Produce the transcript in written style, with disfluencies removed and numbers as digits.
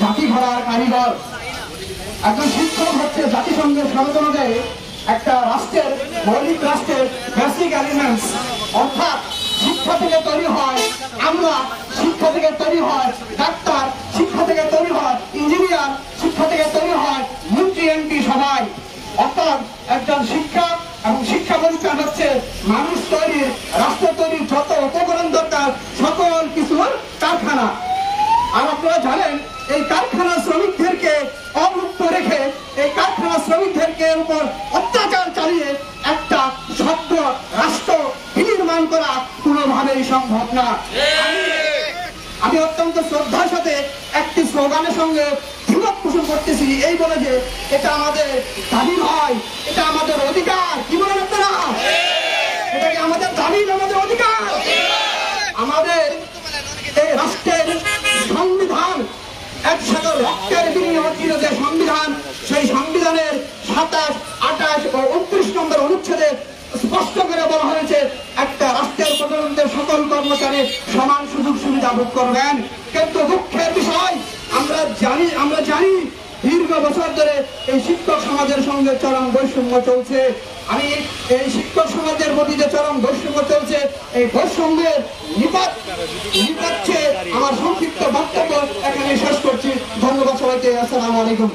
জাতি গড়ার কারিগর। একজন শিক্ষক হচ্ছে জাতিসংঘের সনদ অনুযায়ী একটা রাষ্ট্রের মৌলিক রাষ্ট্রের বেসিক এলিমেন্টস, অর্থাৎ শিক্ষা থেকে তৈরি হয় আমরা, শিক্ষা থেকে তৈরি হয় ডাক্তার, শিক্ষা থেকে তৈরি হয় ইঞ্জিনিয়ার, শিক্ষা থেকে তৈরি হয় মন্ত্রী এমপি সবাই। অর্থাৎ একজন শিক্ষক এবং শিক্ষা প্রতিষ্ঠান হচ্ছে মানুষ তৈরির, রাষ্ট্র তৈরির যত উপকরণ দরকার সকল কিছুর কারখানা। আর আপনারা জানেন এই কারখানা শ্রমিকদেরকে অমুক্ত রেখে, এই কারখানা শ্রমিকদেরকে উপর অত্যাচার চালিয়ে একটা সভ্য রাষ্ট্র বিনির্মাণ করা কোনোভাবেই সম্ভব না। আমি অত্যন্ত শ্রদ্ধার সাথে একটি স্লোগানের সঙ্গে দ্বিমত পোষণ করতেছি, এই বলে যে এটা আমাদের দাবি নয়, এটা আমাদের অধিকার। কি বলেন আপনারা? এটা কি আমাদের দাবি, আমাদের অধিকার? আমাদের এই রাষ্ট্রের সংবিধান, একসাথে রক্তের বিনিময়ে অর্জিত যে সংবিধান, সেই সংবিধানের 27, 28 ও 29 নম্বর অনুচ্ছেদে স্পষ্ট করে বলা হয়েছে একটা রাষ্ট্রের প্রধানমন্ত্রীর সকল কর্মচারী সমান সুযোগ সুবিধা ভোগ করবেন। কিন্তু দুঃখের বিষয় আমরা জানি দীর্ঘ বছর ধরে এই শিক্ষক সমাজের সঙ্গে চরম বৈষম্য চলছে। আমি এই শিক্ষক সমাজের প্রতি যে চরম বৈষম্য চলছে, এই বৈষম্যের নিপাচ্ছে আমার সংক্ষিপ্ত বক্তব্য এখানে শেষ করছি। ধন্যবাদ সবাইকে। আসসালামু আলাইকুম।